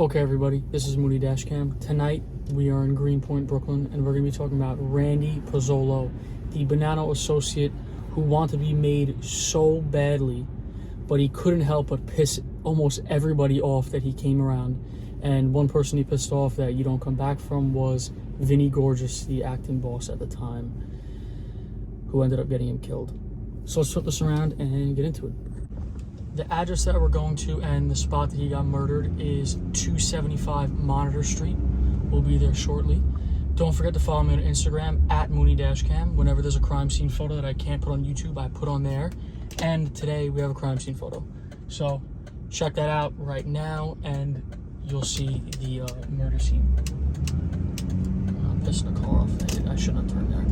Okay, everybody, this is mooneydashcam. Tonight, we are in Greenpoint, Brooklyn, and we're going to be talking about Randy Pizzolo, the Banana associate who wanted to be made so badly, but he couldn't help but piss almost everybody off that he came around. And one person he pissed off that you don't come back from was Vinny, the acting boss at the time, who ended up getting him killed. So let's flip this around and get into it. The address that we're going to and the spot that he got murdered is 275 Monitor Street. We'll be there shortly. Don't forget to follow me on Instagram at mooneydashcam. Whenever there's a crime scene photo that I can't put on YouTube, I put on there. And today we have a crime scene photo. So check that out right now and you'll see the murder scene. I'm pissing the car off. I shouldn't have turned there.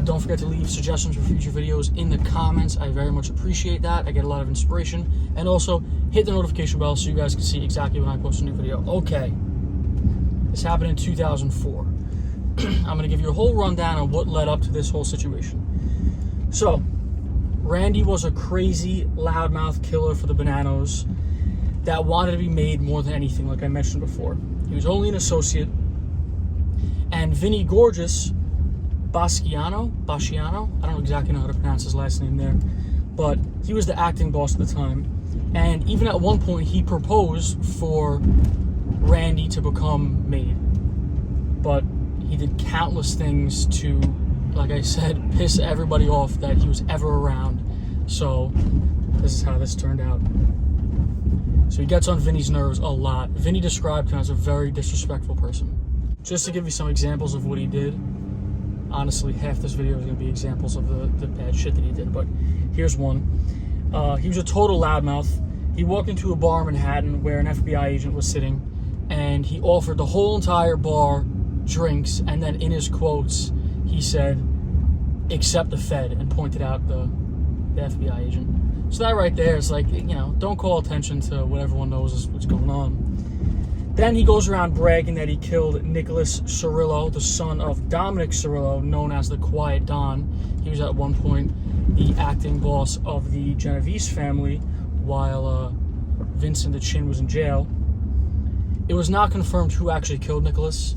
Don't forget to leave suggestions for future videos in the comments. I very much appreciate that. I get a lot of inspiration. And also, hit the notification bell so you guys can see exactly when I post a new video. Okay. This happened in 2004. I'm going to give you a whole rundown on what led up to this whole situation. So, Randy was a crazy, loudmouth killer for the Bananos that wanted to be made more than anything, like I mentioned before. He was only an associate. And Vinny Basciano, I don't exactly know how to pronounce his last name there, but he was the acting boss at the time. And even at one point, he proposed for Randy to become maid. But he did countless things to, like I said, piss everybody off that he was ever around. So this is how this turned out. So he gets on Vinny's nerves a lot. Vinny described him as a very disrespectful person. Just to give you some examples of what he did, honestly, half this video is going to be examples of the bad shit that he did, but here's one. He was a total loudmouth. He walked into a bar in Manhattan where an FBI agent was sitting, and he offered the whole entire bar drinks, and then in his quotes, he said, "Except the Fed," and pointed out the FBI agent. So that right there is like, don't call attention to what everyone knows is what's going on. Then he goes around bragging that he killed Nicholas Cirillo, the son of Dominic Cirillo, known as the Quiet Don. He was at one point the acting boss of the Genovese family while Vincent the Chin was in jail. It was not confirmed who actually killed Nicholas.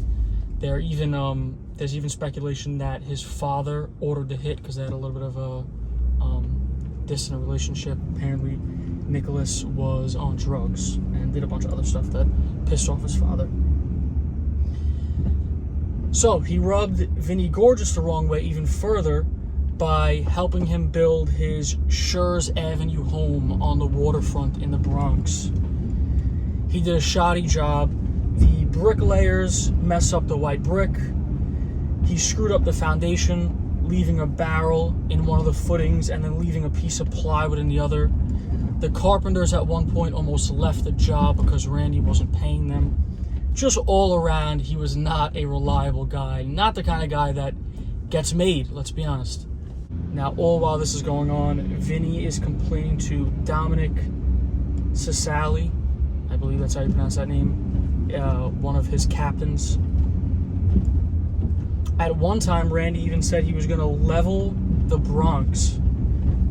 There's even speculation that his father ordered the hit because they had a little bit of a distant relationship. Apparently, Nicholas was on drugs and did a bunch of other stuff that pissed off his father. So he rubbed Vinny the wrong way even further by helping him build his Schurz Avenue home on the waterfront in the Bronx. He did a shoddy job. The bricklayers messed up the white brick. He screwed up the foundation, leaving a barrel in one of the footings and then leaving a piece of plywood in the other. The carpenters at one point almost left the job because Randy wasn't paying them. Just all around, he was not a reliable guy. Not the kind of guy that gets made, let's be honest. Now, all while this is going on, Vinny is complaining to Dominic Cicali, I believe that's how you pronounce that name, one of his captains. At one time, Randy even said he was going to level the Bronx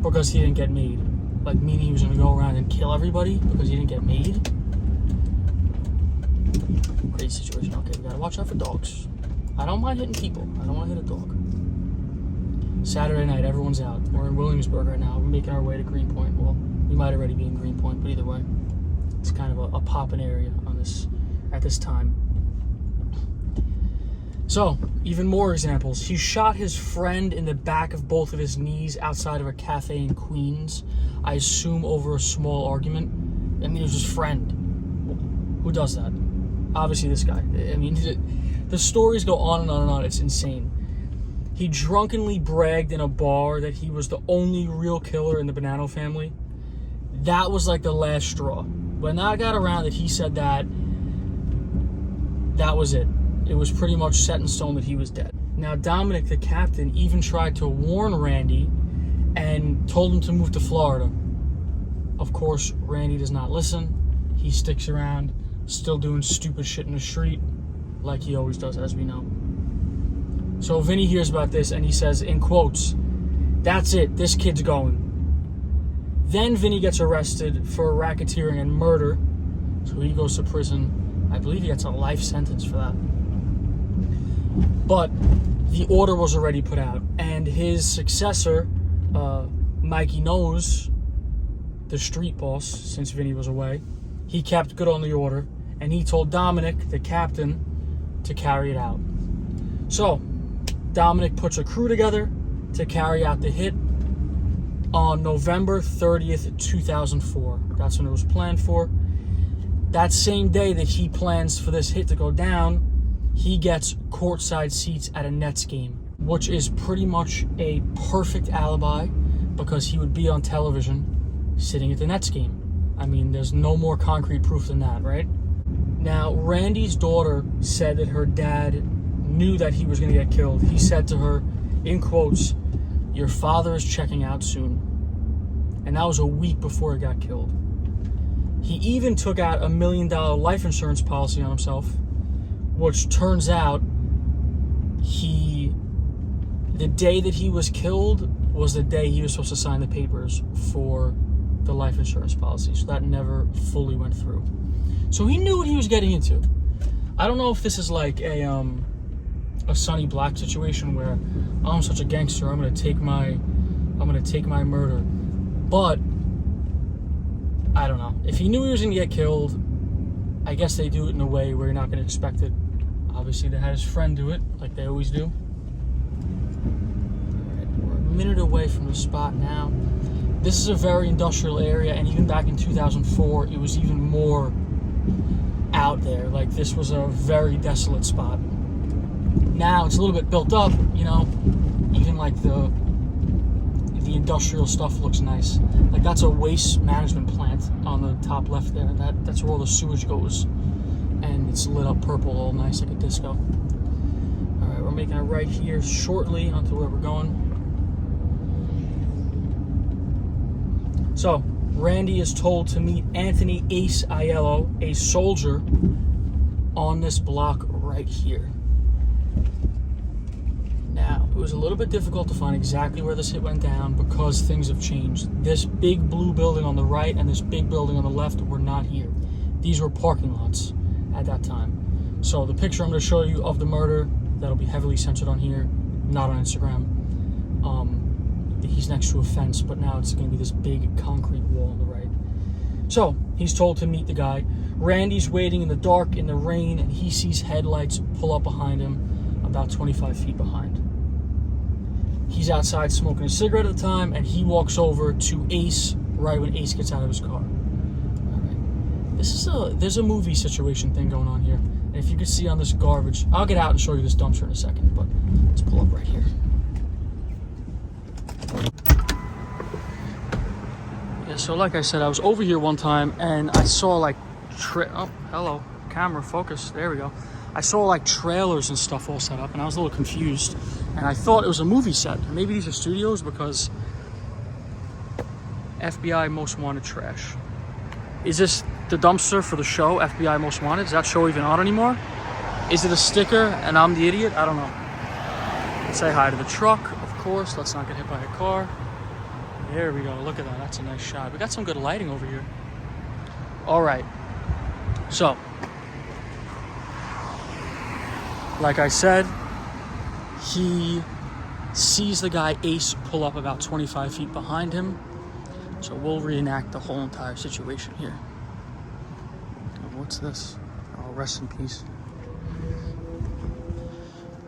because he didn't get made. Like, meaning he was going to go around and kill everybody because he didn't get made. Crazy situation. Okay, we got to watch out for dogs. I don't mind hitting people. I don't want to hit a dog. Saturday night, everyone's out. We're in Williamsburg right now. We're making our way to Greenpoint. Well, we might already be in Greenpoint, but either way, it's kind of a poppin' area at this time. So, even more examples. He shot his friend in the back of both of his knees outside of a cafe in Queens. I assume over a small argument. I mean, it was his friend. Who does that? Obviously this guy. I mean, the stories go on and on and on. It's insane. He drunkenly bragged in a bar that he was the only real killer in the Banana family. That was like the last straw. When I got around that he said that was it. It was pretty much set in stone that he was dead. Now, Dominic, the captain, even tried to warn Randy and told him to move to Florida. Of course, Randy does not listen. He sticks around, still doing stupid shit in the street, like he always does, as we know. So Vinny hears about this, and he says, in quotes, "That's it, this kid's going." Then Vinny gets arrested for racketeering and murder, so he goes to prison. I believe he gets a life sentence for that. But the order was already put out, and his successor, Mikey Knows, the street boss, since Vinny was away, he kept good on the order, and he told Dominic, the captain, to carry it out. So, Dominic puts a crew together to carry out the hit on November 30th, 2004. That's when it was planned for. That same day that he plans for this hit to go down, he gets courtside seats at a Nets game, which is pretty much a perfect alibi because he would be on television sitting at the Nets game. I mean, there's no more concrete proof than that, right? Now, Randy's daughter said that her dad knew that he was going to get killed. He said to her, in quotes, "Your father is checking out soon." And that was a week before he got killed. He even took out $1 million life insurance policy on himself, which turns out the day that he was killed was the day he was supposed to sign the papers for the life insurance policy. So that never fully went through. So he knew what he was getting into. I don't know if this is like a Sonny Black situation where I'm such a gangster, I'm gonna take my murder. But I don't know. If he knew he was gonna get killed, I guess they do it in a way where you're not gonna expect it. Obviously, they had his friend do it, like they always do. Alright, we're a minute away from the spot now. This is a very industrial area, and even back in 2004, it was even more out there. Like, this was a very desolate spot. Now it's a little bit built up, you know, even like the industrial stuff looks nice. Like, that's a waste management plant on the top left there. That's where all the sewage goes, and it's lit up purple, all nice like a disco. All right, we're making a right here shortly onto where we're going. So Randy is told to meet Anthony Ace Aiello, a soldier, on this block right here. Now, it was a little bit difficult to find exactly where this hit went down because things have changed. This big blue building on the right and this big building on the left were not here. These were parking lots at that time. So the picture I'm going to show you of the murder, that'll be heavily censored on here, not on Instagram. He's next to a fence, but now it's going to be this big concrete wall on the right. So he's told to meet the guy. Randy's waiting in the dark, in the rain, and he sees headlights pull up behind him, about 25 feet behind. He's outside smoking a cigarette at the time, and he walks over to Ace right when Ace gets out of his car. All right. There's a movie situation thing going on here. And if you can see on this garbage, I'll get out and show you this dumpster in a second, but let's pull up right here. Yeah, so like I said, I was over here one time and I saw like oh, hello, camera, focus, there we go. I saw like trailers and stuff all set up, and I was a little confused, and I thought it was a movie set. Maybe these are studios, because FBI Most Wanted trash. Is this the dumpster for the show, FBI Most Wanted? Is that show even on anymore? Is it a sticker and I'm the idiot? I don't know. Let's say hi to the truck, of course. Let's not get hit by a car. There we go. Look at that. That's a nice shot. We got some good lighting over here. All right. So, like I said, he sees the guy Ace pull up about 25 feet behind him. So we'll reenact the whole entire situation here. What's this? Oh, rest in peace.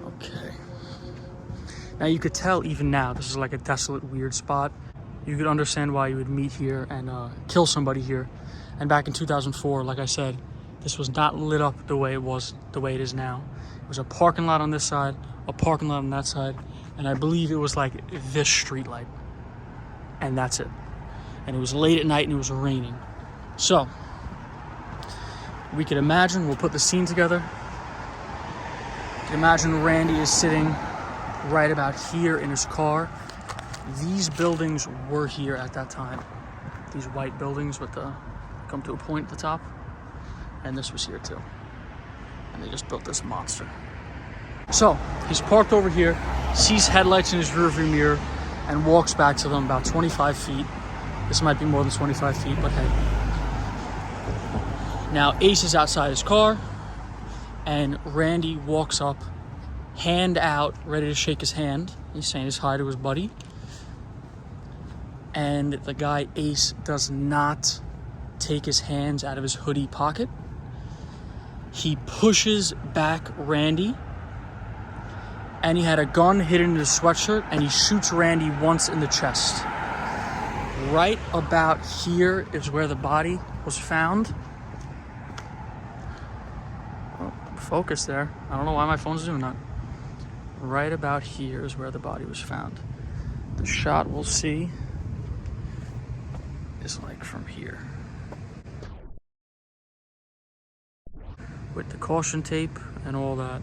Okay. Now you could tell even now, this is like a desolate, weird spot. You could understand why you would meet here and kill somebody here. And back in 2004, like I said, this was not lit up the way it is now. It was a parking lot on this side, a parking lot on that side, and I believe it was like this street light. And that's it. And it was late at night and it was raining. So, we could imagine, we'll put the scene together. You can imagine Randy is sitting right about here in his car. These buildings were here at that time. These white buildings with the come to a point at the top. And this was here too. And they just built this monster. So, he's parked over here, sees headlights in his rearview mirror, and walks back to them about 25 feet. This might be more than 25 feet, but hey. Now, Ace is outside his car. and Randy walks up, hand out, ready to shake his hand. He's saying his hi to his buddy. And the guy, Ace, does not take his hands out of his hoodie pocket. He pushes back Randy, and he had a gun hidden in his sweatshirt, and he shoots Randy once in the chest. Right about here is where the body was found. Oh, focus there. I don't know why my phone's doing that. Right about here is where the body was found. The shot we'll see is like from here. With the caution tape and all that.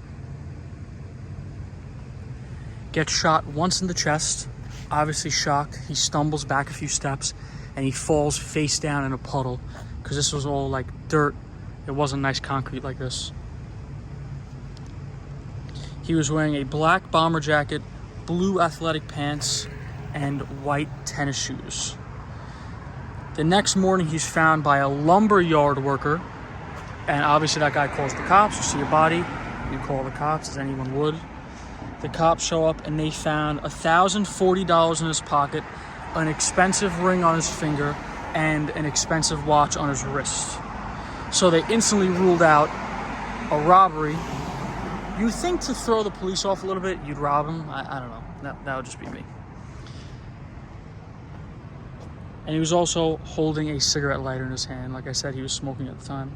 Gets shot once in the chest, obviously shocked. He stumbles back a few steps and he falls face down in a puddle because this was all like dirt. It wasn't nice concrete like this. He was wearing a black bomber jacket, blue athletic pants, and white tennis shoes. The next morning, he's found by a lumber yard worker, and obviously that guy calls the cops. You see a body, you call the cops, as anyone would. The cops show up, and they found $1,040 in his pocket, an expensive ring on his finger, and an expensive watch on his wrist. So they instantly ruled out a robbery. You think to throw the police off a little bit, you'd rob him? I don't know. That would just be me. And he was also holding a cigarette lighter in his hand. Like I said, he was smoking at the time.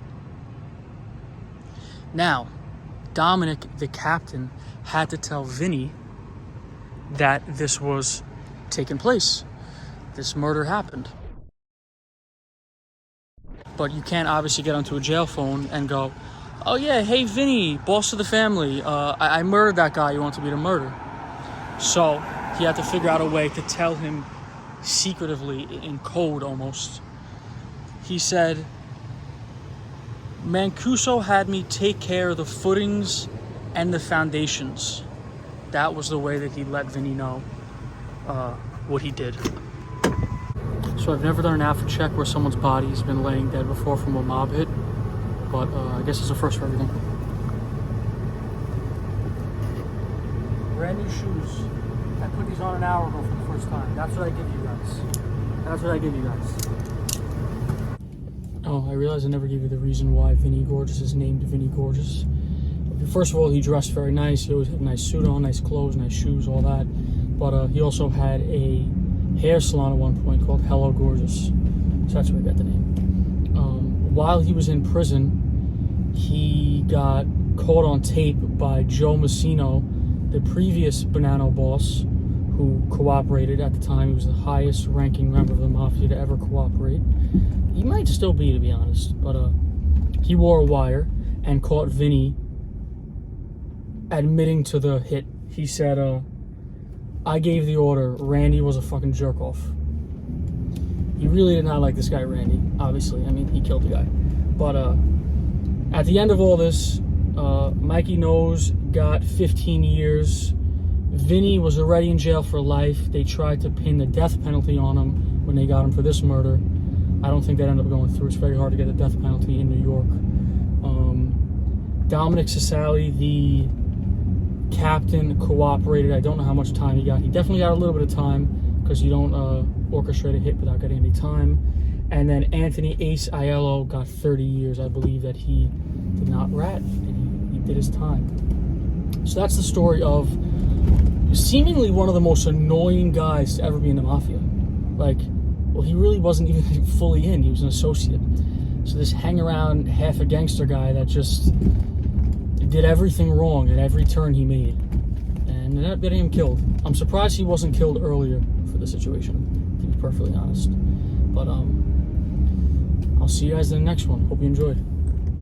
Now, Dominic, the captain, had to tell Vinny that this was taking place. This murder happened. But you can't obviously get onto a jail phone and go, oh yeah, hey Vinny, boss of the family, I murdered that guy you wanted me to murder. So he had to figure out a way to tell him secretively, in code almost. He said, Mancuso had me take care of the footings and the foundations. That was the way that he let Vinny know what he did. So I've never done an after check where someone's body's been laying dead before from a mob hit, but I guess it's a first for everything. Brand new shoes. I put these on an hour ago for the first time. That's what I give you guys. That's what I give you guys. Oh, I realized I never gave you the reason why Vinny Gorgeous is named Vinny Gorgeous. First of all, he dressed very nice. He always had a nice suit on, nice clothes, nice shoes, all that. But he also had a hair salon at one point called Hello Gorgeous. So that's where I got the name. While he was in prison, he got caught on tape by Joe Massino, the previous Bonanno boss, who cooperated at the time. He was the highest ranking member of the mafia to ever cooperate. He might still be, to be honest, but he wore a wire and caught Vinny admitting to the hit. He said, I gave the order. Randy was a fucking jerk off. He really did not like this guy, Randy, obviously. I mean, he killed the guy. But at the end of all this, Mikey Nose got 15 years. Vinny was already in jail for life. They tried to pin the death penalty on him when they got him for this murder. I don't think that ended up going through. It's very hard to get a death penalty in New York. Dominic Cesali, the captain, cooperated. I don't know how much time he got. He definitely got a little bit of time because you don't orchestrate a hit without getting any time. And then Anthony Ace Aiello got 30 years. I believe that he did not rat and he did his time. So that's the story of seemingly one of the most annoying guys to ever be in the mafia. Like, well, he really wasn't even fully in. He was an associate. So this hang around half a gangster guy that just did everything wrong at every turn he made. And ended up getting him killed. I'm surprised he wasn't killed earlier for the situation, to be perfectly honest. But I'll see you guys in the next one. Hope you enjoyed.